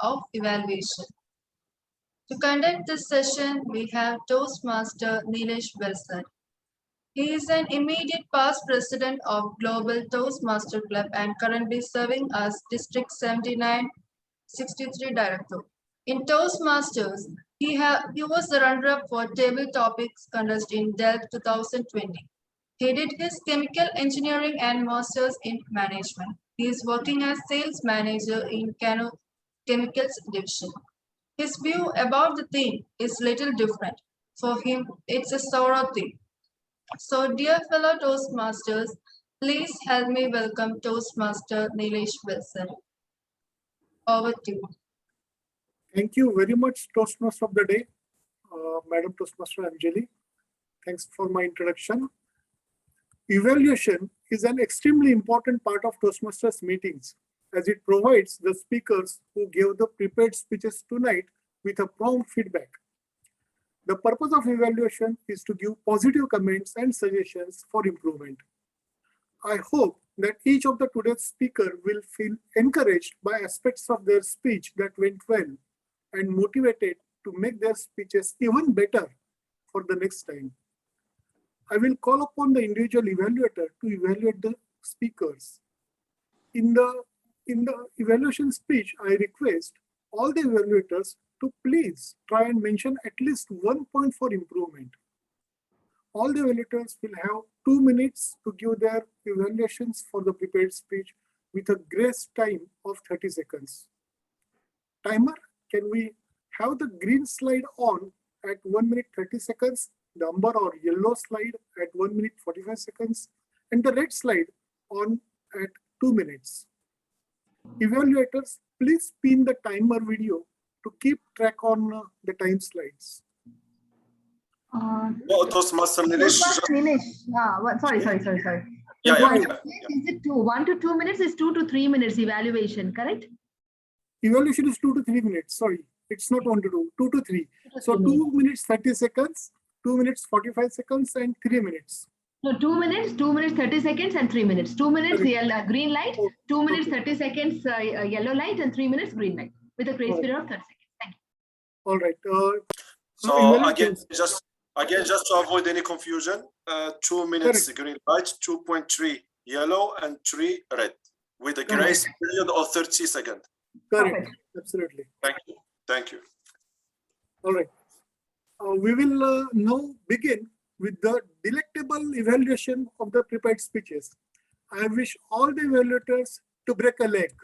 of evaluation. To conduct this session, we have Toastmaster Nilesh Wilson. He is an immediate past president of Global Toastmaster Club and currently serving as District 7963 Director. In Toastmasters, he was the runner-up for Table Topics contest in Delft 2020. He did his chemical engineering and masters in management. He is working as sales manager in Cano Chemicals division. His view about the theme is little different. For him, it's a sorrow theme. So, dear fellow Toastmasters, please help me welcome Toastmaster Nilesh Wilson. Over to you. Thank you very much, Toastmaster of the Day, Madam Toastmaster Anjali. Thanks for my introduction. Evaluation is an extremely important part of Toastmasters meetings, as it provides the speakers who gave the prepared speeches tonight with a prompt feedback. The purpose of evaluation is to give positive comments and suggestions for improvement. I hope that each of the today's speaker will feel encouraged by aspects of their speech that went well and motivated to make their speeches even better for the next time. I will call upon the individual evaluator to evaluate the speakers. In the evaluation speech, I request all the evaluators to please try and mention at least 1 point for improvement. All the evaluators will have 2 minutes to give their evaluations for the prepared speech with a grace time of 30 seconds. Timer, can we have the green slide on at 1 minute 30 seconds, the amber or yellow slide at 1 minute 45 seconds, and the red slide on at 2 minutes. Evaluators, please pin the timer video to keep track on the time slides. Toastmaster Nilesh. Sorry. Yeah. Is it 1 to 2 minutes? Is 2 to 3 minutes evaluation, correct? Evaluation is 2 to 3 minutes. Sorry, it's not 1 to 2, 2 to 3. So 2 minutes 30 seconds, 2 minutes 45 seconds, and 3 minutes. No, 2 minutes, 2 minutes 30 seconds, and 3 minutes. 2 minutes green light, 2 minutes 30 seconds yellow light, and 3 minutes green light with a grace period of 30 seconds. Thank you. All right. So again, just to avoid any confusion, 2 minutes green light, 2.3 yellow, and 3 red, with a grace period of 30 seconds. Correct. Perfect. Absolutely. Thank you. All right. We will now begin with the delectable evaluation of the prepared speeches. I wish all the evaluators to break a leg.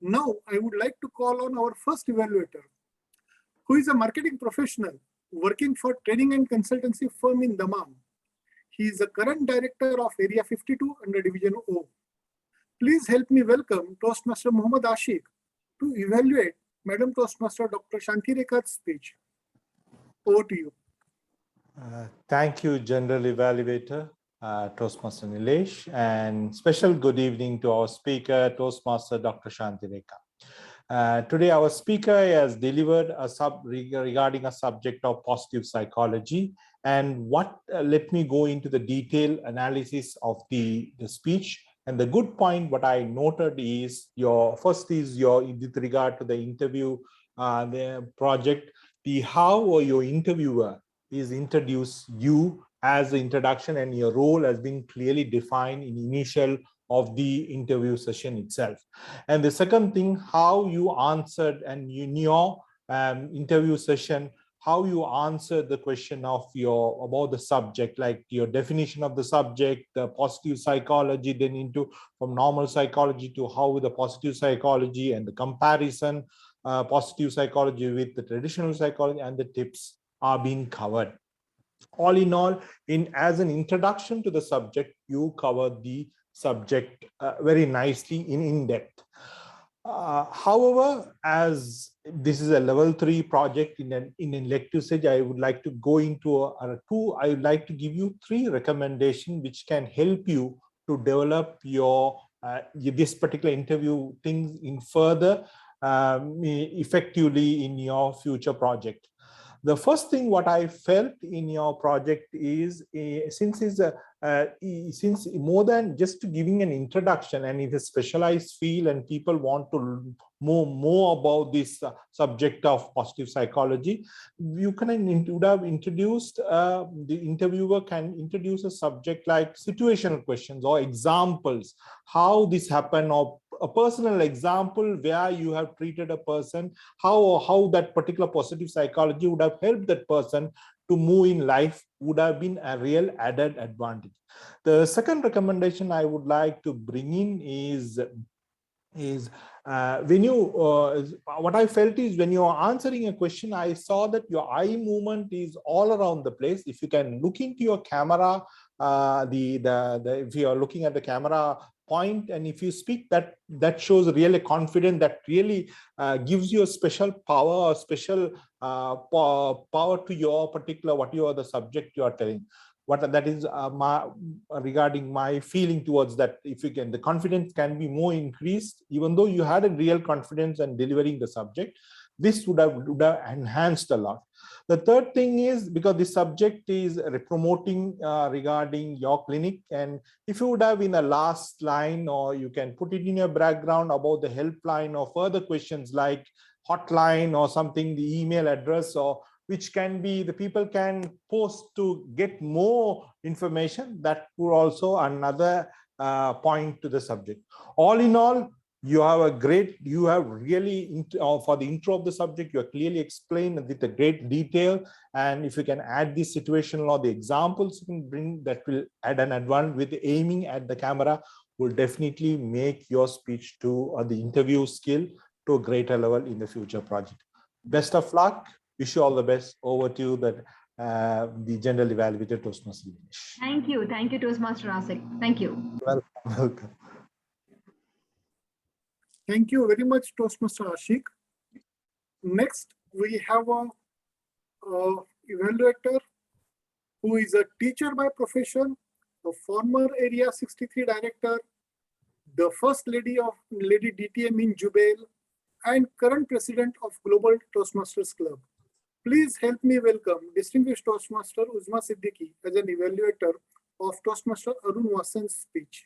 Now, I would like to call on our first evaluator, who is a marketing professional working for training and consultancy firm in Dammam. He is the current director of Area 52 under Division O. Please help me welcome Toastmaster Muhammad Ashik to evaluate Madam Toastmaster Dr. Shanti Rekha's speech. Over to you. Thank you, General Evaluator, Toastmaster Nilesh, and special good evening to our speaker, Toastmaster Dr. Shanti Rekha. Today, our speaker has delivered regarding a subject of positive psychology. And let me go into the detailed analysis of the speech. And the good point, what I noted is with regard to the interview, the project, how your interviewer is introduced you as the introduction, and your role has been clearly defined in initial of the interview session itself. And the second thing, how you answered, and in your interview session, how you answered the question of about the subject, like your definition of the subject, the positive psychology, then into from normal psychology to how the positive psychology and the comparison, positive psychology with the traditional psychology, and the tips are being covered. All in all, as an introduction to the subject, you covered the subject very nicely in depth. However, as this is a level 3 project in an elective stage, I would like to go into I would like to give you 3 recommendations which can help you to develop your this particular interview things in further effectively in your future project. The first thing what I felt in your project is since more than just giving an introduction and it's a specialized field and people want to know more about this subject of positive psychology, you would have introduced, the interviewer can introduce a subject like situational questions or examples, how this happened, or a personal example where you have treated a person, how that particular positive psychology would have helped that person to move in life would have been a real added advantage. The second recommendation I would like to bring in is when you what I felt is when you are answering a question, I saw that your eye movement is all around the place. If you can look into your camera, if you are looking at the camera point and if you speak, that shows really confident, that really gives you a special power or special power to your particular the subject you are telling. What that is regarding my feeling towards that, if you can, the confidence can be more increased, even though you had a real confidence in delivering the subject, this would have enhanced a lot. The third thing is, because the subject is promoting regarding your clinic, and if you would have in a last line, or you can put it in your background about the helpline or further questions like hotline or something, the email address, or which can be the people can post to get more information, that would also another point to the subject. All in all, you have really, for the intro of the subject, you have clearly explained with a great detail. And if you can add the situational or the examples you can bring, that will add an advantage with aiming at the camera, will definitely make your speech to or the interview skill to a greater level in the future project. Best of luck. Wish you all the best. Over to you, the general evaluator, Toastmaster. Thank you, Toastmaster Asik. Thank you. Welcome. Thank you very much, Toastmaster Ashik. Next, we have a evaluator who is a teacher by profession, a former Area 63 director, the first lady DTM in Jubail, and current president of Global Toastmasters Club. Please help me welcome distinguished Toastmaster Uzma Siddiqui as an evaluator of Toastmaster Arun Vasan's speech.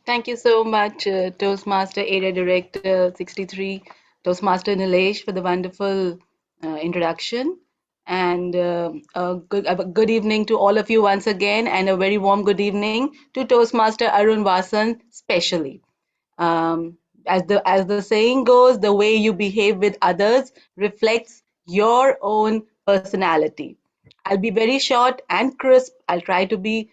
Thank you so much, Toastmaster Area Director 63, Toastmaster Nilesh, for the wonderful introduction. And a good evening to all of you once again, and a very warm good evening to Toastmaster Arun Vasan specially. As the saying goes, the way you behave with others reflects your own personality. I'll be very short and crisp. I'll try to be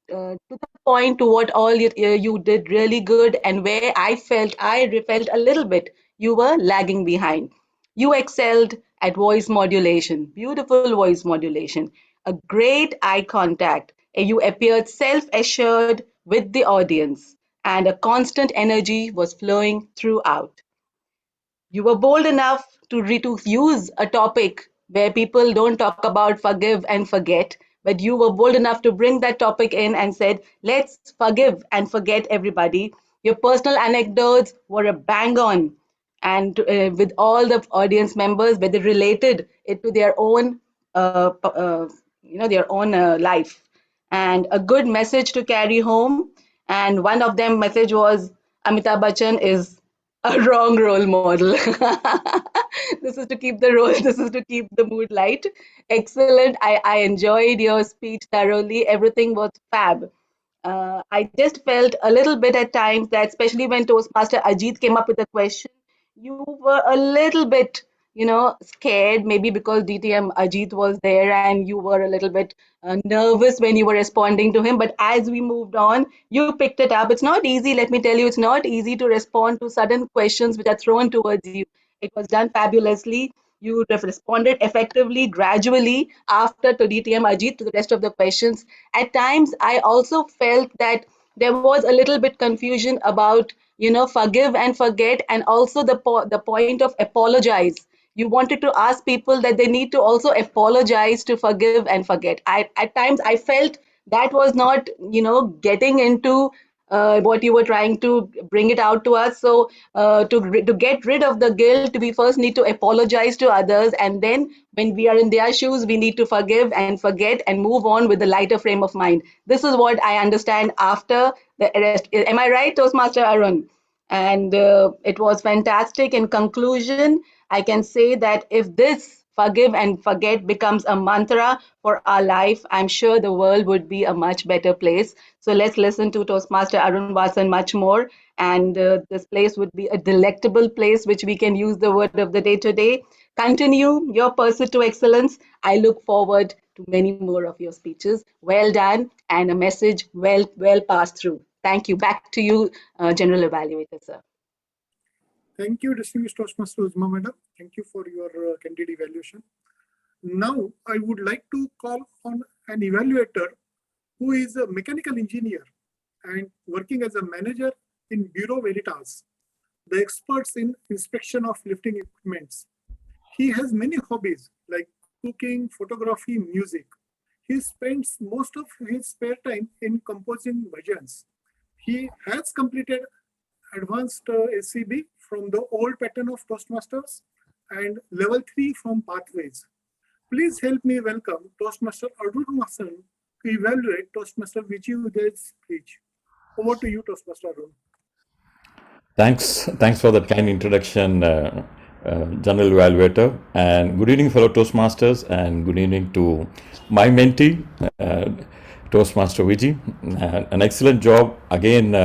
to the point to what all you did really good, and where I felt a little bit you were lagging behind. You excelled at voice modulation, beautiful voice modulation, a great eye contact. You appeared self-assured with the audience, and a constant energy was flowing throughout. You were bold enough to use a topic where people don't talk about forgive and forget, but you were bold enough to bring that topic in and said, let's forgive and forget everybody. Your personal anecdotes were a bang on, and with all the audience members, where they related it to their own, life, and a good message to carry home. And one of them message was, Amitabh Bachchan is a wrong role model. This is to keep the mood light. Excellent. I enjoyed your speech thoroughly. Everything was fab. I just felt a little bit at times that, especially when Toastmaster Ajit came up with a question, you were a little bit, scared, maybe because DTM Ajit was there and you were a little bit nervous when you were responding to him. But as we moved on, you picked it up. It's not easy, let me tell you, it's not easy to respond to sudden questions which are thrown towards you. It was done fabulously. You have responded effectively, gradually, after to DTM Ajit to the rest of the questions. At times, I also felt that there was a little bit confusion about, forgive and forget, and also the point of apologize. You wanted to ask people that they need to also apologize to forgive and forget. At times, I felt that was not, getting into what you were trying to bring it out to us. So to get rid of the guilt, we first need to apologize to others, and then when we are in their shoes, we need to forgive and forget and move on with a lighter frame of mind. This is what I understand after the arrest. Am I right, Toastmaster Arun? And it was fantastic. In conclusion, I can say that if this forgive and forget becomes a mantra for our life, I'm sure the world would be a much better place. So let's listen to Toastmaster Arun Vasan much more. And this place would be a delectable place, which we can use the word of the day today. Continue your pursuit to excellence. I look forward to many more of your speeches. Well done, and a message well passed through. Thank you. Back to you, General Evaluator, sir. Thank you, distinguished Toastmaster Uzma Madam. Thank you for your candid evaluation. Now, I would like to call on an evaluator who is a mechanical engineer and working as a manager in Bureau Veritas, the experts in inspection of lifting equipments. He has many hobbies like cooking, photography, music. He spends most of his spare time in composing bhajans. He has completed advanced SCB from the old pattern of Toastmasters and level 3 from Pathways. Please help me welcome Toastmaster Arun Vasan to evaluate Toastmaster Vijay Uday's speech. Over to you, Toastmaster Arun. Thanks for that kind introduction, General Evaluator. And good evening, fellow Toastmasters, and good evening to my mentee, Toastmaster Vijay. An excellent job again.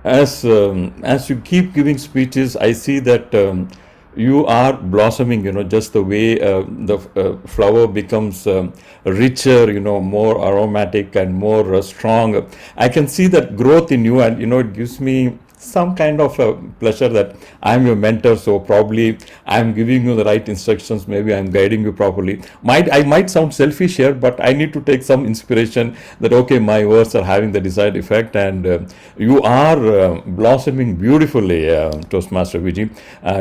As you keep giving speeches, I see that you are blossoming. Just the way the flower becomes richer, more aromatic and more strong. I can see that growth in you, and it gives me some kind of a pleasure that I'm your mentor, so probably I'm giving you the right instructions, maybe I'm guiding you properly. I might sound selfish here, but I need to take some inspiration that, okay, my words are having the desired effect, and you are blossoming beautifully, Toastmaster Vijay.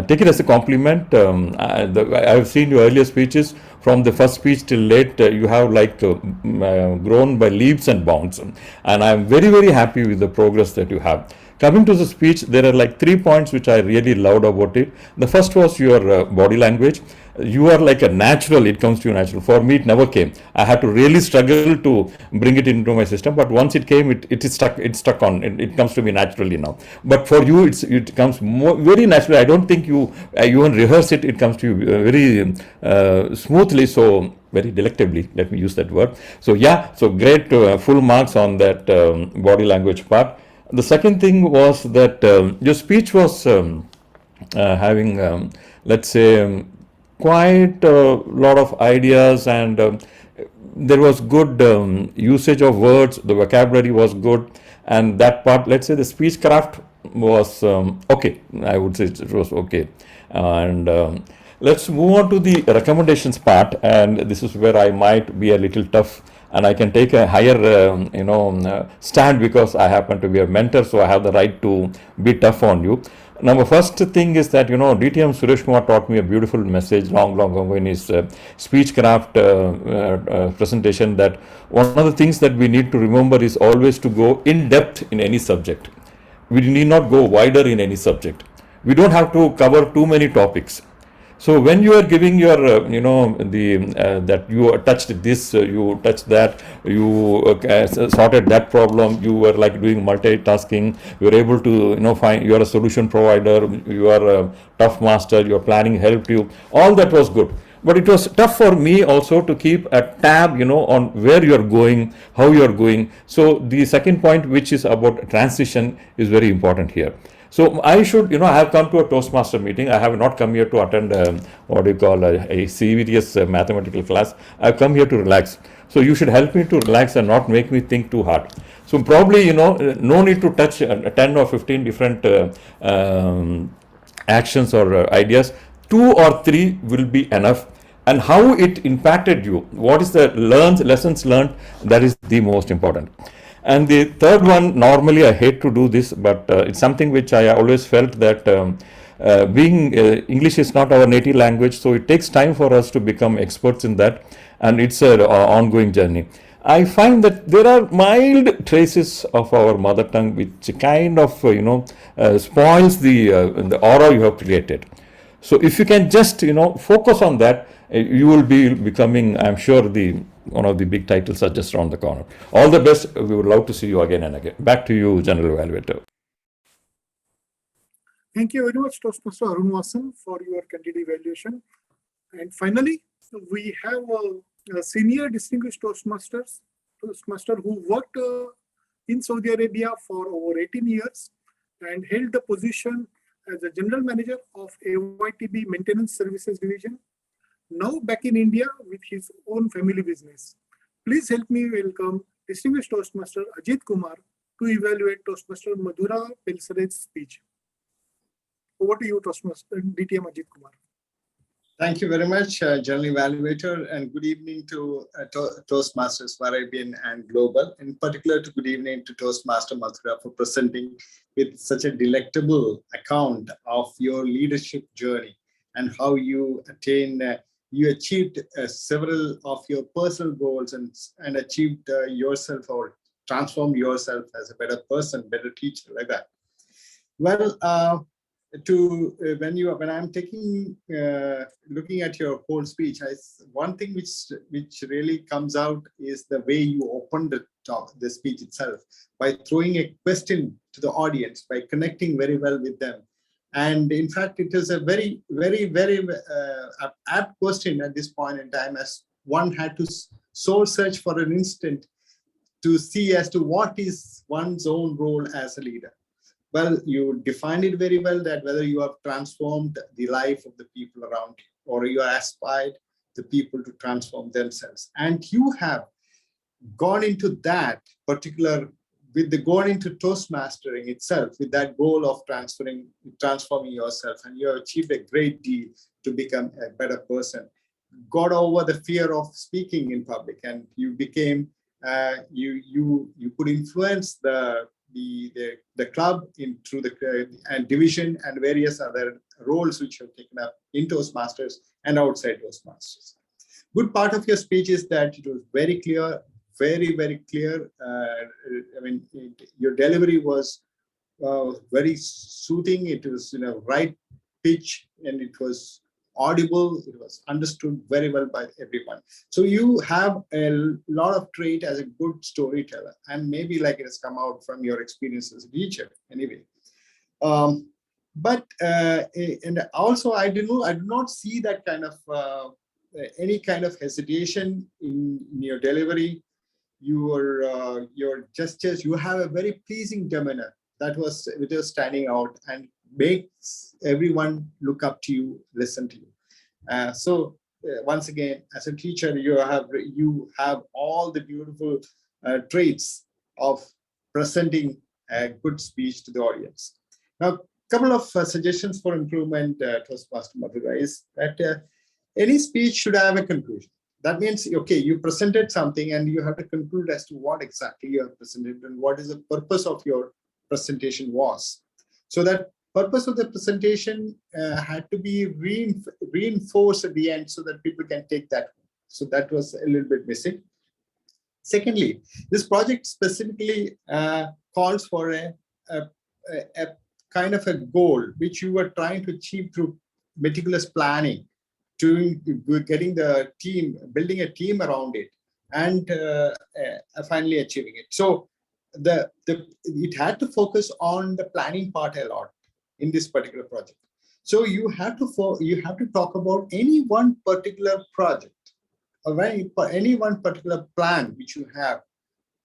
Take it as a compliment. I've seen your earlier speeches. From the first speech till late, you have grown by leaps and bounds, and I'm very, very happy with the progress that you have. Coming to the speech, there are 3 points which I really loved about it. The first was your body language. You are like a natural, it comes to you natural. For me, it never came. I had to really struggle to bring it into my system, but once it came, it is stuck. It's stuck on. It comes to me naturally now. But for you, it comes very naturally. I don't think you even rehearse it. It comes to you very smoothly. So very delectably, let me use that word. So yeah, so great, full marks on that body language part. The second thing was that your speech was having, let's say, quite a lot of ideas, and there was good usage of words. The vocabulary was good, and that part, let's say, the speech craft was okay. I would say it was okay. And let's move on to the recommendations part, and this is where I might be a little tough. And I can take a higher, stand because I happen to be a mentor, so I have the right to be tough on you. Now, the first thing is that, DTM Suresh Kumar taught me a beautiful message long ago in his speechcraft presentation, that one of the things that we need to remember is always to go in depth in any subject. We need not go wider in any subject. We don't have to cover too many topics. So when you are giving your, that you touched this, you touched that, you sorted that problem, you were doing multitasking, you were able to, find, you are a solution provider, you are a tough master, your planning helped you, all that was good. But it was tough for me also to keep a tab, on where you're going, how you're going. So the second point, which is about transition, is very important here. So I should, I have come to a Toastmaster meeting. I have not come here to attend a serious mathematical class. I've come here to relax. So you should help me to relax and not make me think too hard. So probably, no need to touch 10 or 15 different actions or ideas. 2 or 3 will be enough. And how it impacted you, what is the lessons learned, that is the most important. And the third one, normally I hate to do this, but it's something which I always felt that being English is not our native language, so it takes time for us to become experts in that, and it's an ongoing journey. I find that there are mild traces of our mother tongue, which kind of spoils the aura you have created. So if you can just focus on that, you will be becoming, I'm sure, the one of the big titles are just around the corner. All the best. We would love to see you again and again. Back to you, General Evaluator. Thank you very much, Toastmaster Arun Vasan, for your candid evaluation. And finally, we have a senior distinguished Toastmaster who worked in Saudi Arabia for over 18 years and held the position as a general manager of AYTB Maintenance Services Division, now back in India with his own family business. Please help me welcome distinguished Toastmaster Ajit Kumar to evaluate Toastmaster Madhura Pelsare's speech. Over to you, Toastmaster DTM Ajit Kumar. Thank you very much, General Evaluator, and good evening to Toastmasters Arabian and Global. In particular, good evening to Toastmaster Madhura for presenting with such a delectable account of your leadership journey and how you achieved several of your personal goals and achieved yourself or transformed yourself as a better person, better teacher, like that. Well, when I'm looking at your whole speech, one thing which really comes out is the way you opened the speech itself by throwing a question to the audience, by connecting very well with them. And in fact, it is a very, very, very apt question at this point in time, as one had to soul search for an instant to see as to what is one's own role as a leader. Well, you defined it very well, that whether you have transformed the life of the people around you or you have aspired the people to transform themselves. And you have gone into that particular, gone into Toastmastering itself with that goal of transforming yourself. And you have achieved a great deal to become a better person. Got over the fear of speaking in public, and you became, you could influence the club through the division and various other roles which you have taken up in Toastmasters and outside Toastmasters. Good part of your speech is that it was very clear, very, very clear. Your delivery was very soothing. It was right pitch, and it was audible. It was understood very well by everyone. So you have a lot of trait as a good storyteller, and maybe like it has come out from your experience as a teacher anyway. And also I do not see that kind of any kind of hesitation in your delivery. Your gestures, you have a very pleasing demeanor that was standing out and makes everyone look up to you, listen to you. Once again, as a teacher, you have all the beautiful traits of presenting a good speech to the audience. Now, a couple of suggestions for improvement, Toastmaster Madhura, is that any speech should have a conclusion. That means, okay, you presented something and you have to conclude as to what exactly you have presented and what is the purpose of your presentation was. So that purpose of the presentation had to be reinforced at the end so that people can take that. So that was a little bit missing. Secondly, this project specifically calls for a kind of a goal which you were trying to achieve through meticulous planning, to getting the team, building a team around it, and finally achieving it. So it had to focus on the planning part a lot in this particular project. So you have to talk about any one particular project, or any one particular plan which you have,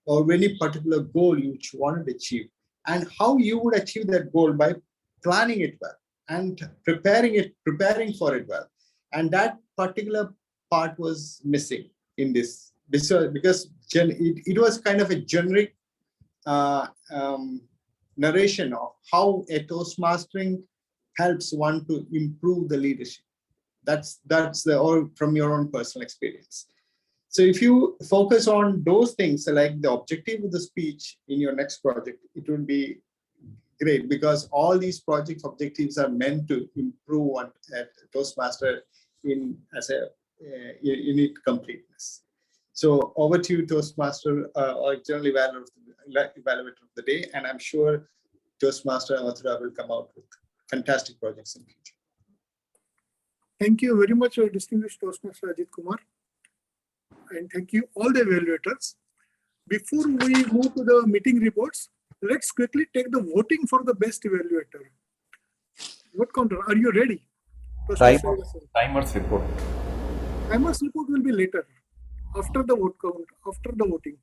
or any particular goal which you want to achieve, and how you would achieve that goal by planning it well and preparing for it well. And that particular part was missing in this because it was kind of a generic narration of how a Toastmastering helps one to improve the leadership. That's or from your own personal experience. So if you focus on those things, like the objective of the speech in your next project, it would be great, because all these project objectives are meant to improve one at Toastmaster in its completeness. So over to you, Toastmaster or General Evaluator of the Day, and I'm sure Toastmaster Mathura will come out with fantastic projects in the future. Thank you very much, distinguished Toastmaster Ajit Kumar. And thank you all the evaluators. Before we move to the meeting reports, let's quickly take the voting for the best evaluator. Vote counter, are you ready? Timers report. Timers report will be later, after the vote count, after the voting.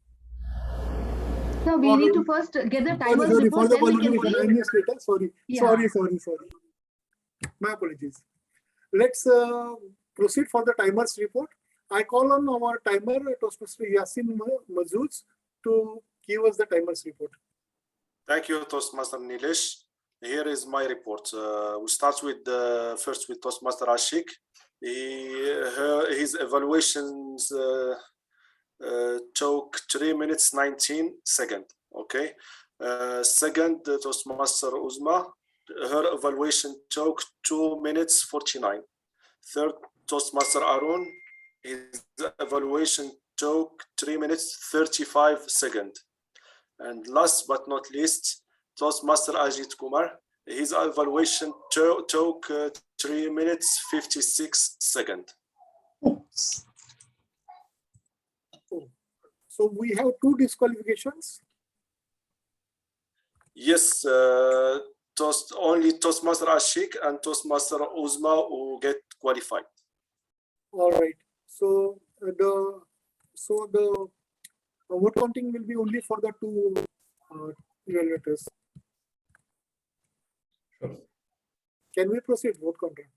So we need to first get the timers Sorry, report, then we can vote. Sorry. My apologies. Let's proceed for the timers report. I call on our timer, Toastmaster Yasin Mazouz, to give us the timers report. Thank you, Toastmaster Nilesh. Here is my report. We start with first with Toastmaster Ashik. His evaluations took 3 minutes 19 seconds. Okay. Second, Toastmaster Uzma. Her evaluation took 2 minutes 49. Third, Toastmaster Arun. His evaluation took 3 minutes 35 seconds. And last but not least, Toastmaster Ajit Kumar. His evaluation took 3 minutes 56 seconds. So we have 2 disqualifications. Yes, only Toastmaster Ashik and Toastmaster Uzma who get qualified. All right. So the vote counting will be only for the 2 evaluators. Sure. Can we proceed vote counter?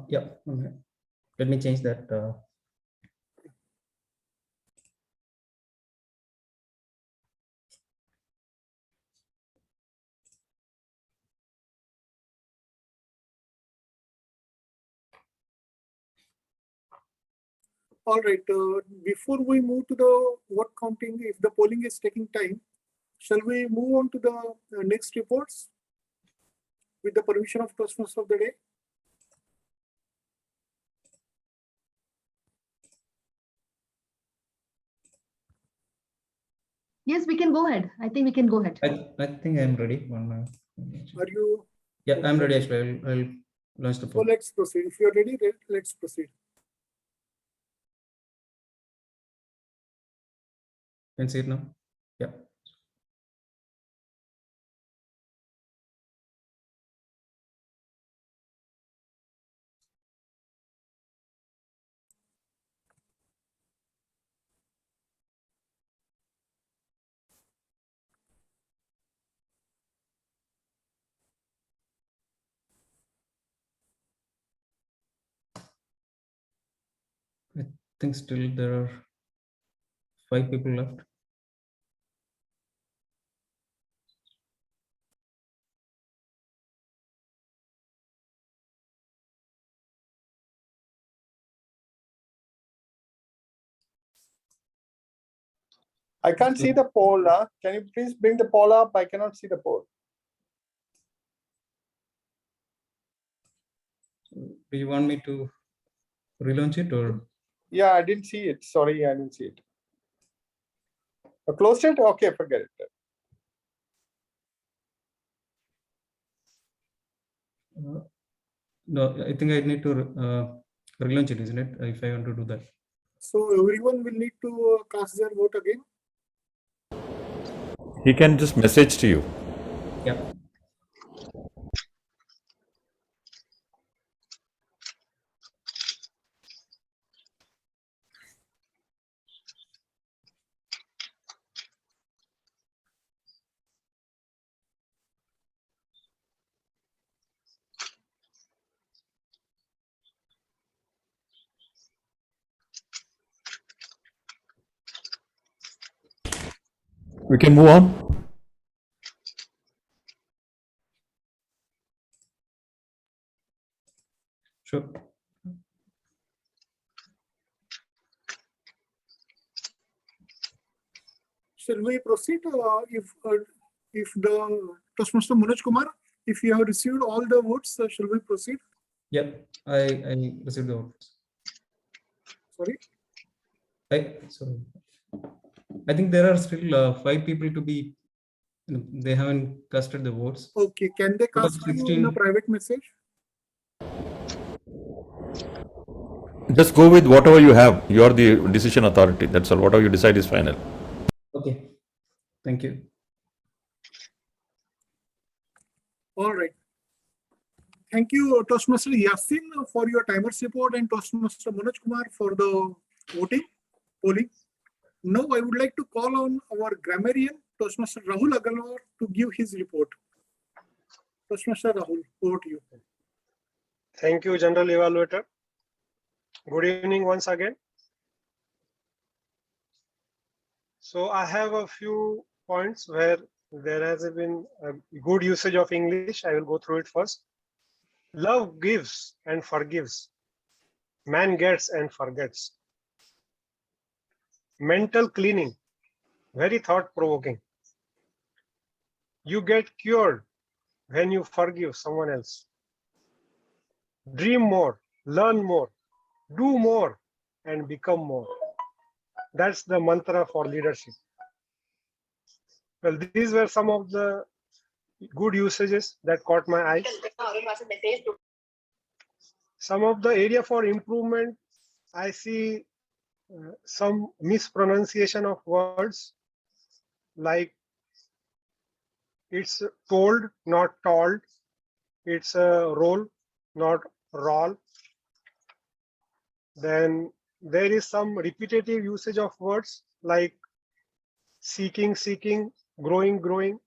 Yeah. Okay. Let me change that. All right. Before we move to the vote counting, if the polling is taking time, shall we move on to the next reports with the permission of Toastmaster of the Day? Yes, we can go ahead. I think we can go ahead. I think I'm ready. One minute. Are you? Yeah, I'm ready. Actually, I'll launch the So poll. let's proceed. If you're ready, let's proceed. Can see it now? Yeah. I think still there are 5 people left. I can't see the poll. Can you please bring the poll up? I cannot see the poll. Do you want me to relaunch it or? Yeah, I didn't see it. Sorry, I didn't see it. Closed it? Okay, forget it. No, I think I need to relaunch it, isn't it? If I want to do that. So everyone will need to cast their vote again. He can just message to you. Yeah. We can move on. Sure. Shall we proceed? If the Toastmaster Manoj Kumar, if you have received all the votes, shall we proceed? Yeah, I received the votes. Sorry. Sorry. I think there are still 5 people to be. They haven't casted the votes. Okay, can they Out of cast you in a 16. private message? Just go with whatever you have. You are the decision authority. That's all. Whatever you decide is final. Okay. Thank you. All right. Thank you, Toastmaster Yasin, for your timers report and Toastmaster Manoj Kumar for the polling. Now I would like to call on our grammarian, Toastmaster Rahul Agarwal, to give his report. Toastmaster Rahul, over to you. Thank you, General Evaluator. Good evening once again. So I have a few points where there has been a good usage of English. I will go through it first. Love gives and forgives. Man gets and forgets. Mental cleaning, very thought-provoking. You get cured when you forgive someone else. Dream more, learn more, do more, and become more. That's the mantra for leadership. Well, these were some of the good usages that caught my eye. Some of the area for improvement, I see some mispronunciation of words, like it's told, not told. It's a roll, not roll. Then there is some repetitive usage of words like seeking, seeking, growing, growing.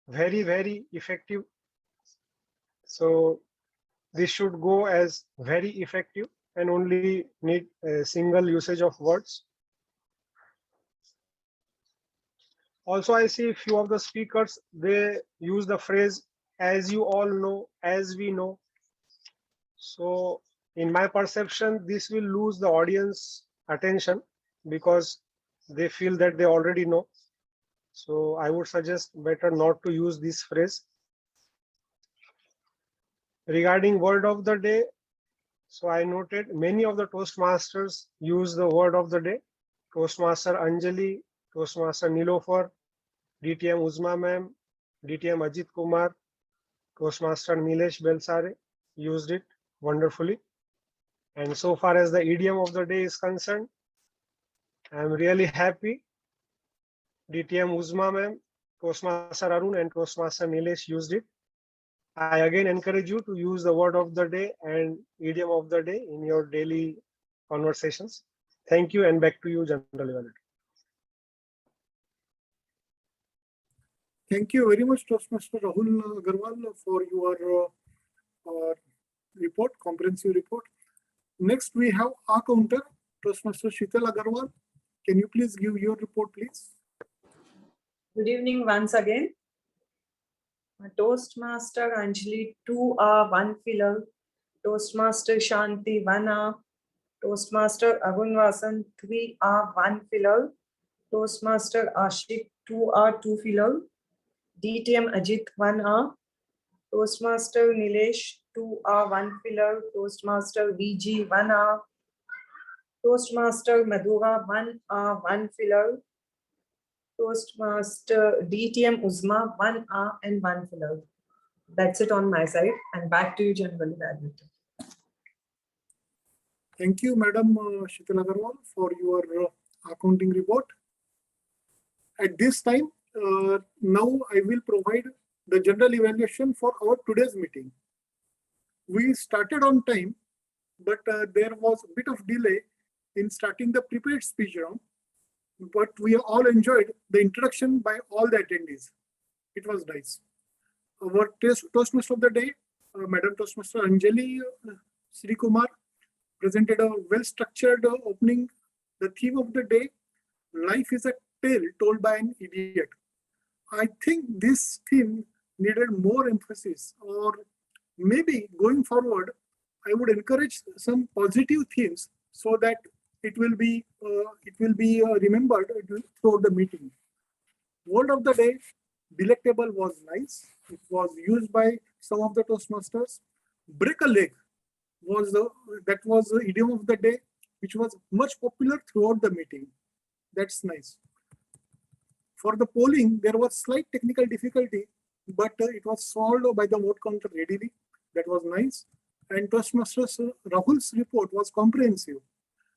Very, very effective. So this should go as very effective and only need a single usage of words. Also, I see a few of the speakers, they use the phrase, as you all know, as we know. So in my perception, this will lose the audience attention because they feel that they already know. So I would suggest better not to use this phrase. Regarding word of the day, so I noted many of the Toastmasters use the word of the day. Toastmaster Anjali, Toastmaster Nilofer, DTM Uzma ma'am, DTM Ajit Kumar, Toastmaster Nilesh Belsare used it wonderfully. And so far as the idiom of the day is concerned, I'm really happy. DTM Uzma ma'am, Toastmaster Arun and Toastmaster Nilesh used it. I again encourage you to use the word of the day and idiom of the day in your daily conversations. Thank you, and back to you, General Evaluator. Thank you very much, Toastmaster Rahul Agarwal, for your report, comprehensive report. Next, we have our counter, Toastmaster Sheetal Agarwal. Can you please give your report, please? Good evening once again. Toastmaster Anjali 2R 1 filler, Toastmaster Shanti 1R, Toastmaster Arun Vasan 3R 1 filler, Toastmaster Ashik 2R 2 filler, DTM Ajit 1R, Toastmaster Nilesh 2R 1 filler, Toastmaster VG 1R, Toastmaster Madhura 1R 1 filler, Toastmaster DTM Uzma 1R and 1 filler. That's it on my side. And back to you, General Evaluator. Thank you, Madam Sheetal Agarwal, for your accounting report. At this time, now I will provide the general evaluation for our today's meeting. We started on time, but there was a bit of delay in starting the prepared speech round. But we all enjoyed the introduction by all the attendees. It was nice. Our Toastmaster of the day, Madam Toastmaster Anjali Sri Kumar, presented a well-structured opening. The theme of the day, life is a tale told by an idiot. I think this theme needed more emphasis, or maybe going forward, I would encourage some positive themes so that it will be remembered throughout the meeting. Word of the day, delectable, was nice. It was used by some of the Toastmasters. Break a leg was the idiom of the day. which was much popular throughout the meeting. That's nice. For the polling, there was slight technical difficulty, but it was solved by the vote counter readily. That was nice. And Toastmasters Rahul's report was comprehensive.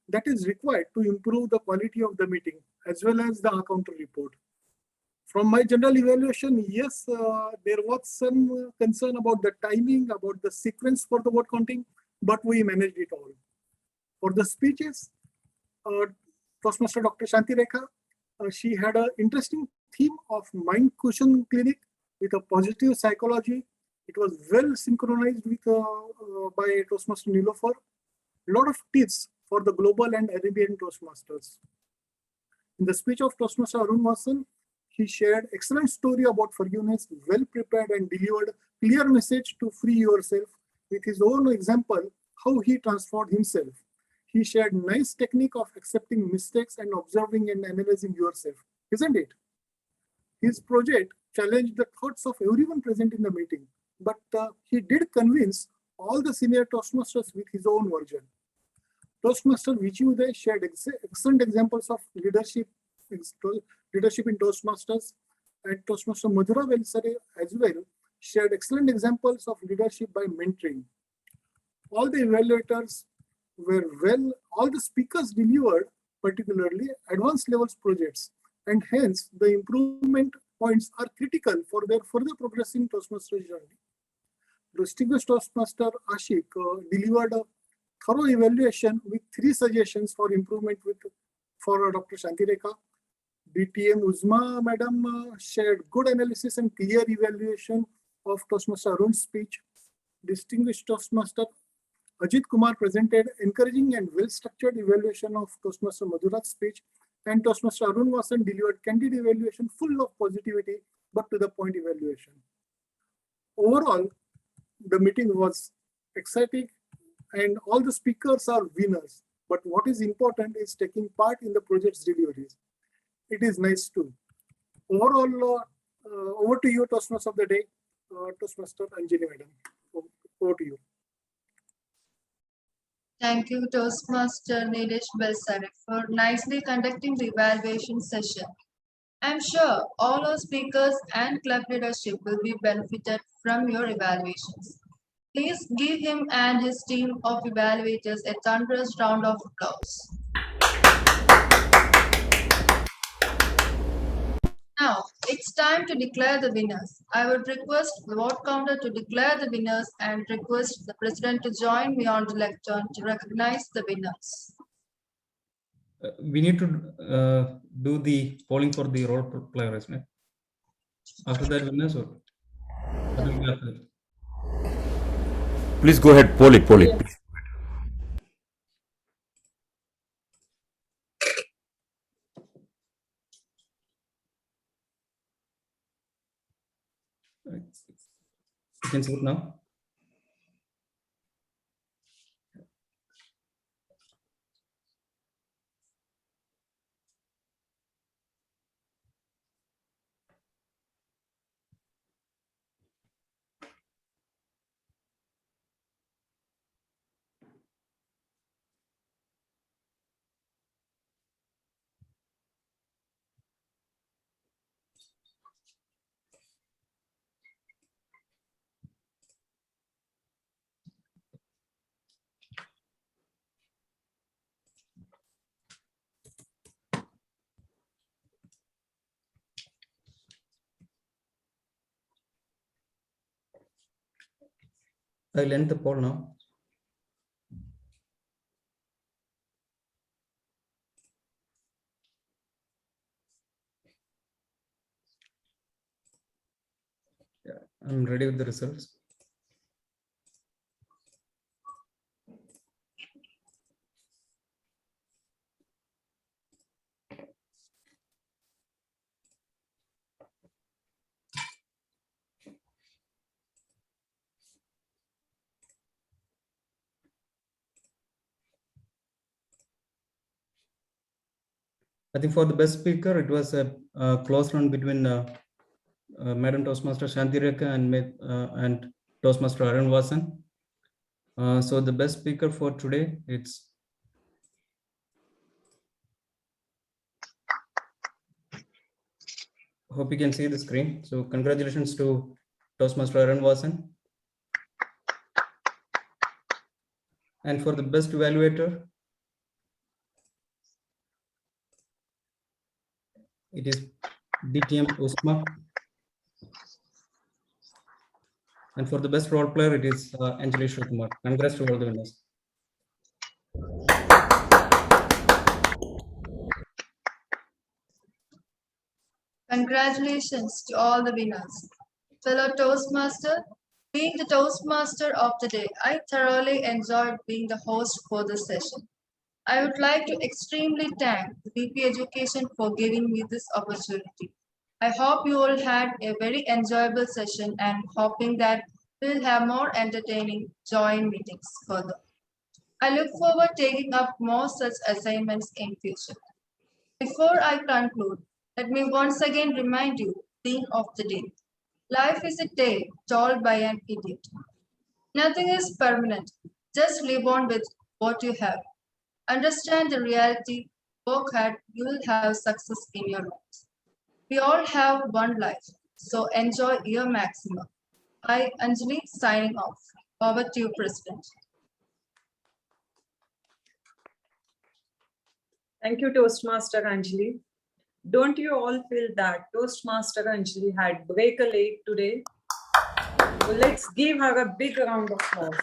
That is required to improve the quality of the meeting as well as the counter report. From my general evaluation, yes, there was some concern about the timing, about the sequence for the vote counting, but we managed it all. For the speeches, Toastmaster Dr. Shanti Rekha, she had an interesting theme of mind cushion clinic with a positive psychology. It was well synchronized with by Toastmaster Nilofer. A lot of tips for the global and Arabian Toastmasters. In the speech of Toastmaster Arun Vasan, he shared excellent story about forgiveness, well prepared and delivered clear message to free yourself with his own example, how he transformed himself. He shared nice technique of accepting mistakes and observing and analyzing yourself, isn't it? His project challenged the thoughts of everyone present in the meeting, but he did convince all the senior Toastmasters with his own version. Toastmaster Vichi Uday shared excellent examples of leadership in Toastmasters, and Toastmaster Madhura Velsare as well shared excellent examples of leadership by mentoring. All the evaluators were well, all the speakers delivered particularly advanced levels projects, and hence the improvement points are critical for their further progressing Toastmaster journey. Distinguished Toastmaster Ashik delivered a thorough evaluation with 3 suggestions for improvement for Dr. Shanti Rekha. DTM Uzma Madam shared good analysis and clear evaluation of Toastmaster Arun's speech. Distinguished Toastmaster Ajit Kumar presented encouraging and well-structured evaluation of Toastmaster Madhura's speech, and Toastmaster Arun Vasan delivered candid evaluation full of positivity but to the point evaluation. Overall, the meeting was exciting and all the speakers are winners. But what is important is taking part in the project's deliveries. It is nice too. Overall, over to you, Toastmaster of the day, Toastmaster Anjali Madam. Over to you. Thank you, Toastmaster Nilesh Velsare, for nicely conducting the evaluation session. I'm sure all our speakers and club leadership will be benefited from your evaluations. Please give him and his team of evaluators a thunderous round of applause. Now, it's time to declare the winners. I would request the vote counter to declare the winners and request the President to join me on the lectern to recognize the winners. We need to do the polling for the role players, isn't it? After that, winners or? Please go ahead, poll it, poll it. You can see it now. I'll end the poll now. Yeah, I'm ready with the results. I think for the best speaker, it was a close run between Madam Toastmaster Shanti Rekha and Toastmaster Arun Vasan. So the best speaker for today, it's hope you can see the screen. So congratulations to Toastmaster Arun Vasan. And for the best evaluator, it is DTM Usma. And for the best role player, it is Anjali Shukumar. Congrats to all the winners. Congratulations to all the winners. Fellow Toastmaster, being the Toastmaster of the day, I thoroughly enjoyed being the host for this session. I would like to extremely thank the VP Education for giving me this opportunity. I hope you all had a very enjoyable session and hoping that we'll have more entertaining joint meetings further. I look forward to taking up more such assignments in future. Before I conclude, let me once again remind you the theme of the day. Life is a tale told by an idiot. Nothing is permanent. Just live on with what you have. Understand the reality, work hard, you will have success in your lives. We all have one life, so enjoy your maximum. I, Anjali, signing off. Over to you, President. Thank you, Toastmaster Anjali. Don't you all feel that Toastmaster Anjali had break a leg today? So let's give her a big round of applause.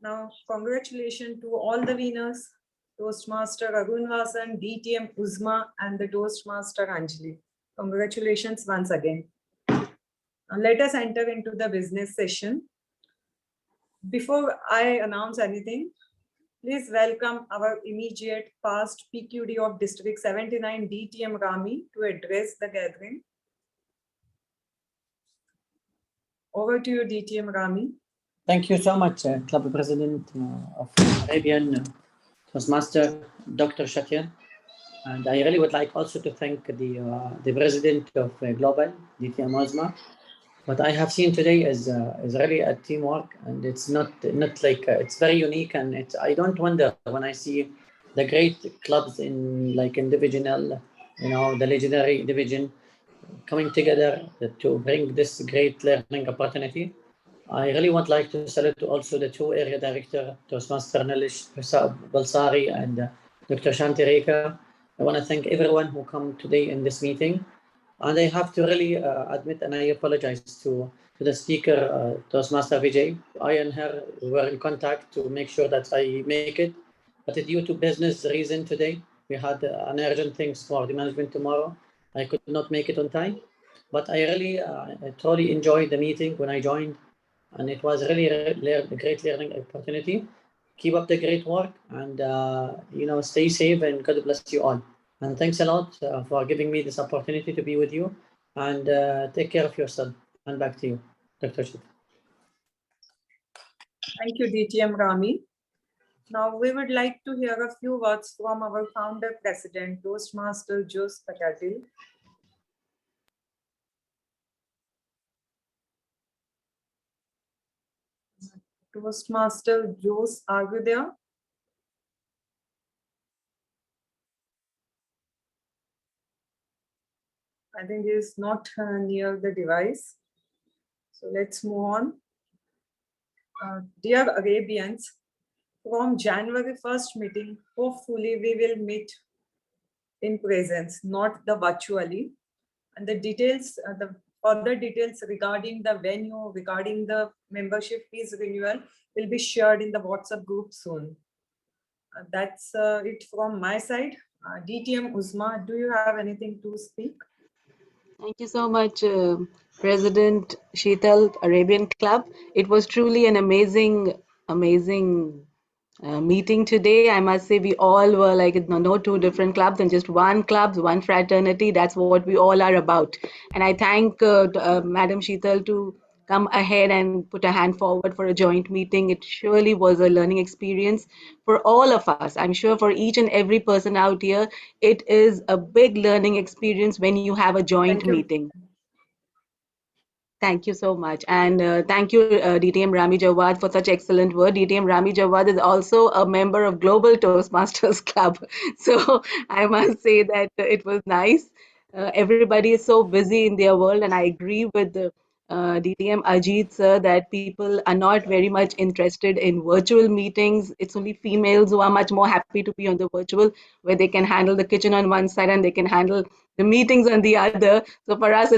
Now, congratulations to all the winners, Toastmaster Arun Vasan, DTM Uzma, and the Toastmaster Anjali. Congratulations once again. Now, let us enter into the business session. Before I announce anything, please welcome our immediate past PQD of District 79, DTM Rami, to address the gathering. Over to you, DTM Rami. Thank you so much, Club President of Arabian Toastmaster, Dr. Shakir. And I really would like also to thank the President of Global, DTM Uzma. What I have seen today is really a teamwork, and it's not like it's very unique, and I don't wonder when I see the great clubs in divisional, the legendary division coming together to bring this great learning opportunity. I really would like to salute also the two area director, Toastmaster Nilesh Balsari and Dr. Shanti Rekha. I want to thank everyone who come today in this meeting. And I have to really admit, and I apologize to the speaker, Toastmaster Vijay. I and her were in contact to make sure that I make it. But due to business reason today, we had an urgent things for the management tomorrow. I could not make it on time. But I really truly enjoyed the meeting when I joined. And it was really a great learning opportunity. Keep up the great work and, stay safe and God bless you all. And thanks a lot for giving me this opportunity to be with you and take care of yourself. And back to you, Dr. Shit. Thank you, DTM Rami. Now we would like to hear a few words from our founder president, Toastmaster Jose Pakatil. Toastmaster Jose, are you there? I think he is not near the device. So let's move on. Dear Arabians, from January 1st meeting, hopefully we will meet in presence, not the virtually. And the details, the further details regarding the venue, regarding the membership fees renewal will be shared in the WhatsApp group soon. That's it from my side. DTM Uzma, do you have anything to speak? Thank you so much, President Sheetal, Arabian Club. It was truly an amazing meeting today. I must say we all were like no two different clubs and just one club, one fraternity. That's what we all are about. And I thank Madam Sheetal to come ahead and put a hand forward for a joint meeting. It surely was a learning experience for all of us. I'm sure for each and every person out here, it is a big learning experience when you have a joint meeting. Thank you so much. And thank you, DTM Rami Jawad, for such excellent work. DTM Rami Jawad is also a member of Global Toastmasters Club. So I must say that it was nice. Everybody is so busy in their world, and I agree with the DTM Ajit sir that people are not very much interested in virtual meetings. It's only females who are much more happy to be on the virtual, where they can handle the kitchen on one side and they can handle the meetings on the other. So for us,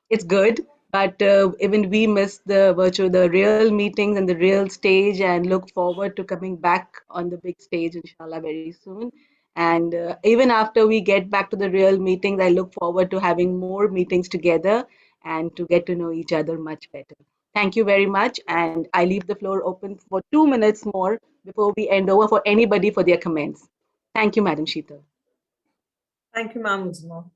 it's good, but even we miss the virtual, the real meetings and the real stage, and look forward to coming back on the big stage, inshallah, very soon. And even after we get back to the real meetings, I look forward to having more meetings together and to get to know each other much better. Thank you very much. And I leave the floor open for 2 minutes more before we end over for anybody for their comments. Thank you, Madam Sheetal. Thank you, Ma'am Uzma.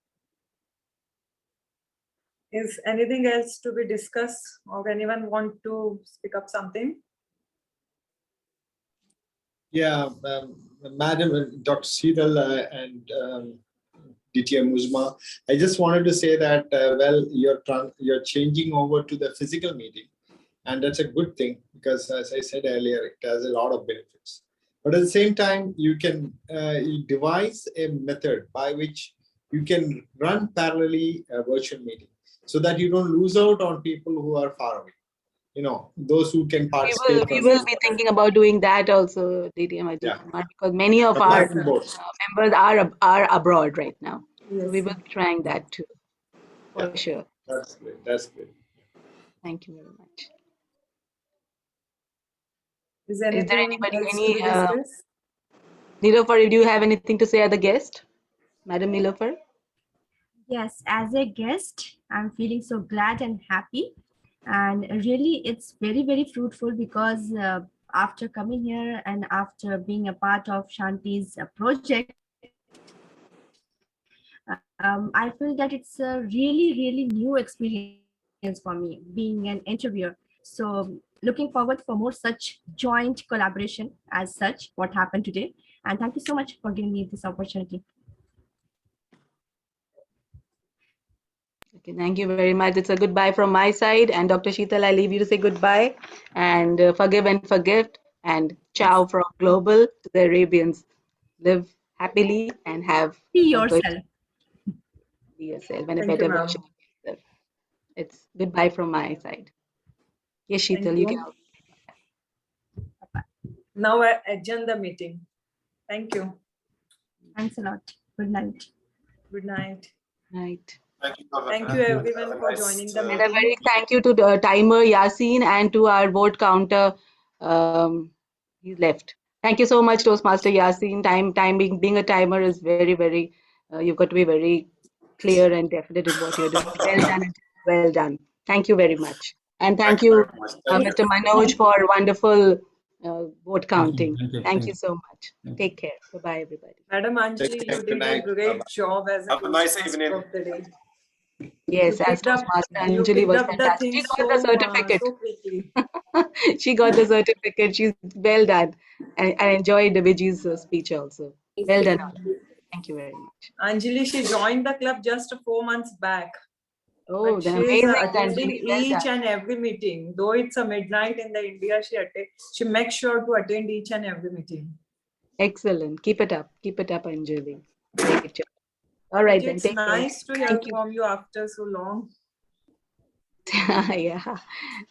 Is anything else to be discussed, or anyone want to speak up something? Yeah, Madam Dr. Sheetal and DTM Uzma, I just wanted to say that, well, you're changing over to the physical meeting, and that's a good thing because, as I said earlier, it has a lot of benefits. But at the same time, you can devise a method by which you can run parallelly a virtual meeting so that you don't lose out on people who are far away. You know, those who can participate. We will be thinking about doing that also, DTM Ajit Kumar, because many of our members are abroad right now. Yes. So we will be trying that too, for sure. That's great. That's great. Thank you very much. Is there anybody, discussed? Nilofer, do you have anything to say as a guest? Madam Nilofer? Yes, as a guest, I'm feeling so glad and happy. And really, it's very, very fruitful because after coming here and after being a part of Shanti's project, I feel that it's a really, really new experience for me, being an interviewer. So looking forward for more such joint collaboration as such, what happened today. And thank you so much for giving me this opportunity. Okay, thank you very much. It's a goodbye from my side. And Dr. Sheetal, I leave you to say goodbye and forgive and forgive. And ciao from Global to the Arabians. Live happily and have be a yourself. good, be yourself and a Thank better you, version of yourself. It's goodbye from my side. Yes, Sheetal, Thank you you. can also. Now I adjourn the meeting. Thank you. Thanks a lot. Good night. Good night. Night. Thank you. Thank you everyone for joining the And a meeting. very thank you to the timer Yasin and to our vote counter. He left. Thank you so much, Toastmaster Yasin. Time being a timer is very, very. You've got to be very clear and definite in what you're doing. Well done. Well done. Thank you very much. And thank you, Mr. Manoj, for wonderful vote counting. Thank you so much. Take care. Bye-bye, everybody. Madam Anjali, you did a great job as a Have a nice Toastmaster evening. of the day. Yes, You as picked up- Toastmaster you Anjali picked was up the fantastic. She things got the certificate. so quickly. She got the certificate. She's well done. And I enjoyed the Viji's speech also. Well done. Thank you very much. Anjali, she joined the club just 4 months back. Oh, But then she's amazing, attending Anjali. Well each done. and every meeting. Though it's a midnight in the India, she makes sure to attend each and every meeting. Excellent. Keep it up. Keep it up, Anjali. Great job. All right, then. It's Take care. nice to hear Thank you. from you after so long. Yeah.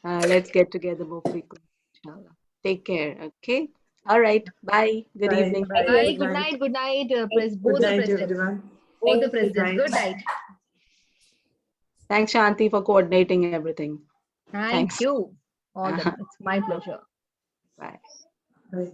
Let's get together more frequently. Inshallah. Take care. Okay. All right. Bye. Good Bye. evening. Bye. Bye. Good night. Good night. Both the night, presidents. everyone. Both the Good presidents. night. Good night. Thanks, Shanti, for coordinating everything. Thank Thanks. you. All the best. It's my pleasure. Bye. Bye.